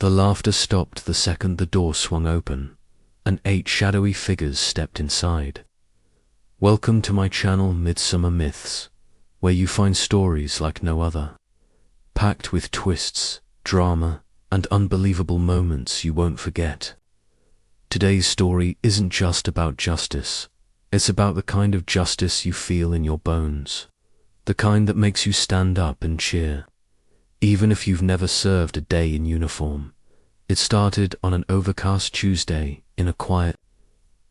The laughter stopped the second the door swung open, and 8 shadowy figures stepped inside. Welcome to my channel Midsummer Myths, where you find stories like no other, packed with twists, drama, and unbelievable moments you won't forget. Today's story isn't just about justice, it's about the kind of justice you feel in your bones, the kind that makes you stand up and cheer, even if you've never served a day in uniform. It started on an overcast Tuesday in a quiet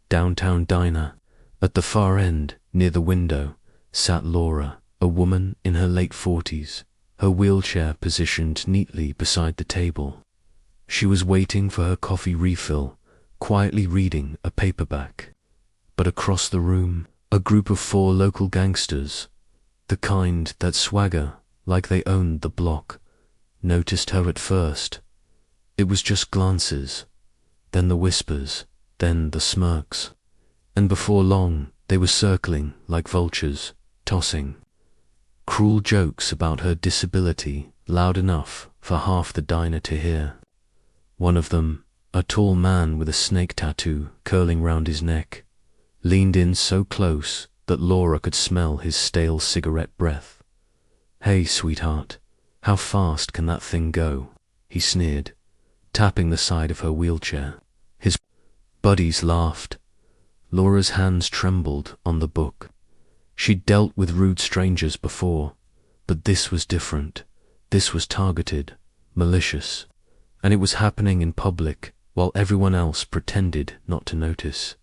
downtown diner. At the far end, near the window, sat Laura, a woman in her late 40s, her wheelchair positioned neatly beside the table. She was waiting for her coffee refill, quietly reading a paperback. But across the room, a group of 4 local gangsters, the kind that swagger like they owned the block, noticed her at first. It was just glances, then the whispers, then the smirks. And before long, they were circling like vultures, tossing cruel jokes about her disability loud enough for half the diner to hear. One of them, a tall man with a snake tattoo curling round his neck, leaned in so close that Laura could smell his stale cigarette breath. "Hey, sweetheart, how fast can that thing go?" he sneered, tapping the side of her wheelchair. His buddies laughed. Laura's hands trembled on the book. She'd dealt with rude strangers before, but this was different. This was targeted, malicious, and it was happening in public while everyone else pretended not to notice.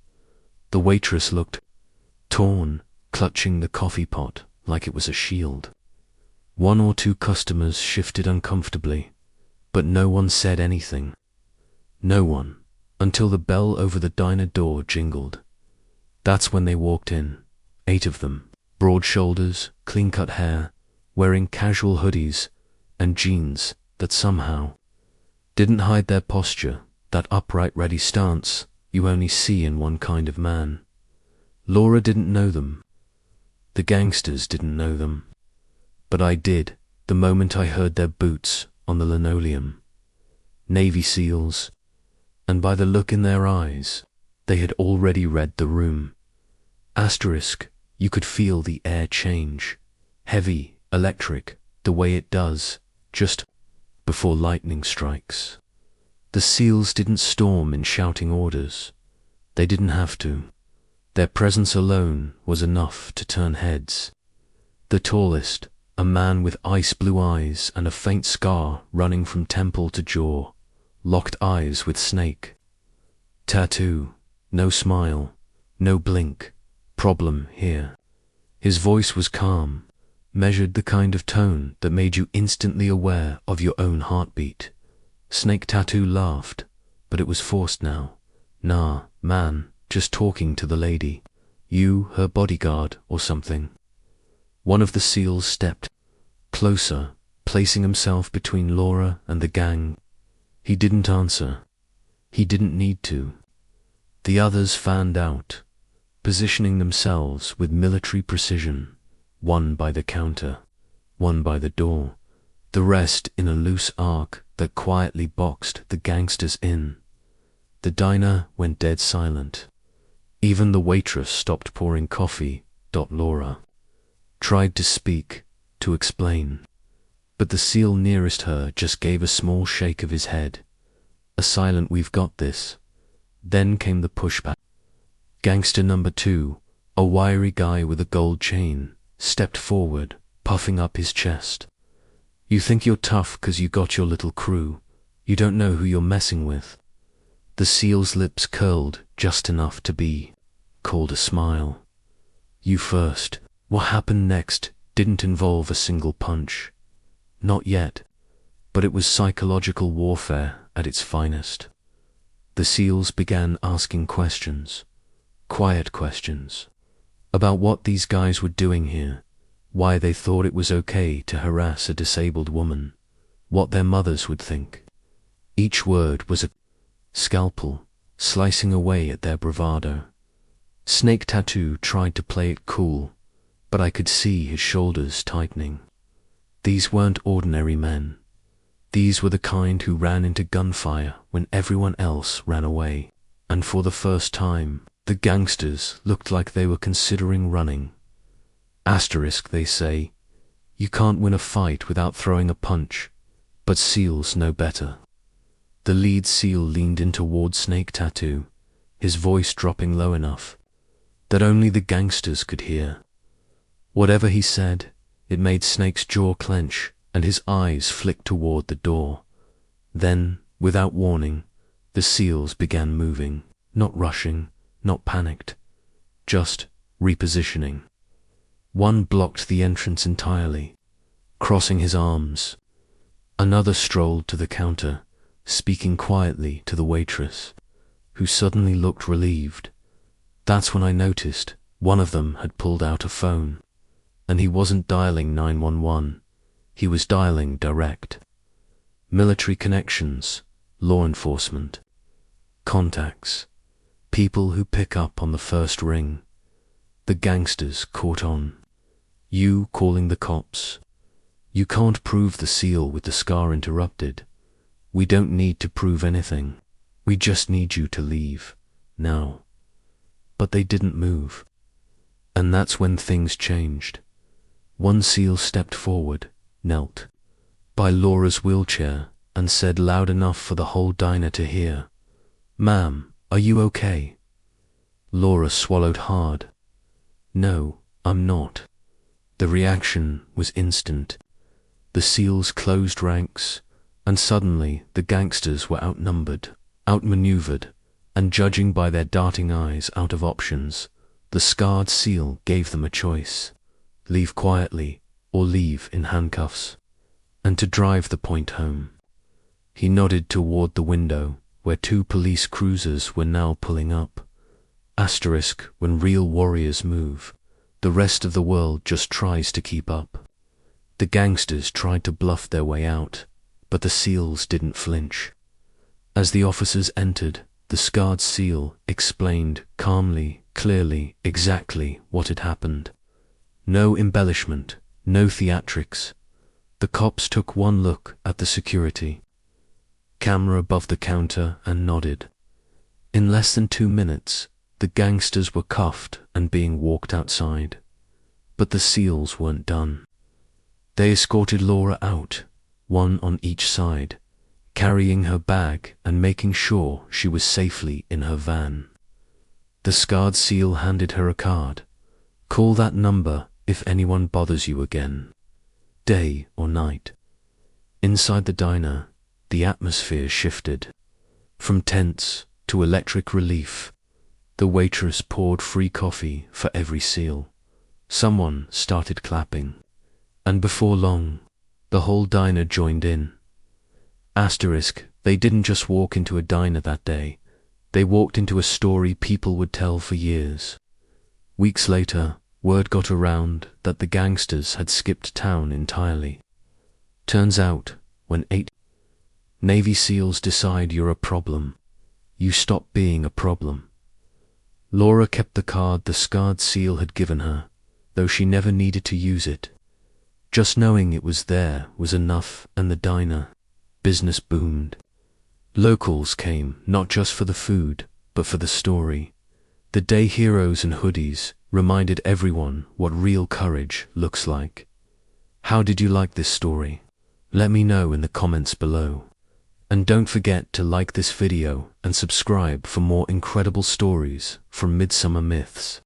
The waitress looked torn, clutching the coffee pot like it was a shield. 1 or 2 customers shifted uncomfortably, but no one said anything. No one, until the bell over the diner door jingled. That's when they walked in, 8 of them, broad shoulders, clean-cut hair, wearing casual hoodies and jeans that somehow didn't hide their posture, that upright ready stance you only see in one kind of man. Laura didn't know them. The gangsters didn't know them. But I did the moment I heard their boots on the linoleum. Navy SEALs, and by the look in their eyes, they had already read the room. Asterisk, you could feel the air change. Heavy, electric, the way it does, just before lightning strikes. The SEALs didn't storm in shouting orders. They didn't have to. Their presence alone was enough to turn heads. The tallest, a man with ice-blue eyes and a faint scar running from temple to jaw, locked eyes with Snake. Tattoo, no smile, no blink. Problem here. His voice was calm, measured, the kind of tone that made you instantly aware of your own heartbeat. Snake Tattoo laughed, but it was forced now. "Nah, man, just talking to the lady. You, her bodyguard, or something?" One of the SEALs stepped closer, placing himself between Laura and the gang. He didn't answer. He didn't need to. The others fanned out, positioning themselves with military precision, one by the counter, one by the door, the rest in a loose arc that quietly boxed the gangsters in. The diner went dead silent. Even the waitress stopped pouring coffee. Laura tried to speak, to explain, but the SEAL nearest her just gave a small shake of his head. A silent "we've got this." Then came the pushback. Gangster number 2, a wiry guy with a gold chain, stepped forward, puffing up his chest. "You think you're tough 'cause you got your little crew. You don't know who you're messing with." The SEAL's lips curled just enough to be called a smile. "You first." What happened next didn't involve a single punch. Not yet, but it was psychological warfare at its finest. The SEALs began asking questions. Quiet questions, about what these guys were doing here, why they thought it was okay to harass a disabled woman, what their mothers would think. Each word was a scalpel, slicing away at their bravado. Snake Tattoo tried to play it cool, but I could see his shoulders tightening. These weren't ordinary men. These were the kind who ran into gunfire when everyone else ran away. And for the first time, the gangsters looked like they were considering running. Asterisk, they say, you can't win a fight without throwing a punch, but SEALs know better. The lead SEAL leaned in toward Snake Tattoo, his voice dropping low enough that only the gangsters could hear. Whatever he said, it made Snake's jaw clench and his eyes flicked toward the door. Then, without warning, the SEALs began moving, not rushing, not panicked, just repositioning. One blocked the entrance entirely, crossing his arms. Another strolled to the counter, speaking quietly to the waitress, who suddenly looked relieved. That's when I noticed one of them had pulled out a phone, and he wasn't dialing 911, he was dialing direct. Military connections, law enforcement, contacts, people who pick up on the first ring. The gangsters caught on. You calling the cops. You can't prove the SEAL with the scar interrupted. We don't need to prove anything. We just need you to leave, now. But they didn't move. And that's when things changed. One SEAL stepped forward, knelt by Laura's wheelchair, and said loud enough for the whole diner to hear, "Ma'am, are you okay?" Laura swallowed hard. "No, I'm not." The reaction was instant. The SEALs closed ranks, and suddenly the gangsters were outnumbered, outmaneuvered, and judging by their darting eyes out of options, the scarred SEAL gave them a choice: leave quietly or leave in handcuffs. And to drive the point home, he nodded toward the window where two police cruisers were now pulling up. Asterisk, when real warriors move, the rest of the world just tries to keep up. The gangsters tried to bluff their way out, but the SEALs didn't flinch. As the officers entered, the scarred SEAL explained calmly, clearly, exactly what had happened. No embellishment, no theatrics. The cops took one look at the security camera above the counter and nodded. In less than 2 minutes, the gangsters were cuffed and being walked outside. But the SEALs weren't done. They escorted Laura out, one on each side, carrying her bag and making sure she was safely in her van. The scarred SEAL handed her a card. "Call that number if anyone bothers you again, day or night." Inside the diner, the atmosphere shifted. From tense to electric relief, the waitress poured free coffee for every SEAL. Someone started clapping, and before long, the whole diner joined in. Asterisk, they didn't just walk into a diner that day, they walked into a story people would tell for years. Weeks later, word got around that the gangsters had skipped town entirely. Turns out, when 8 Navy SEALs decide you're a problem, you stop being a problem. Laura kept the card the scarred SEAL had given her, though she never needed to use it. Just knowing it was there was enough, and the diner business boomed. Locals came not just for the food, but for the story. The day heroes in hoodies reminded everyone what real courage looks like. How did you like this story? Let me know in the comments below. And don't forget to like this video and subscribe for more incredible stories from Midsummer Myths.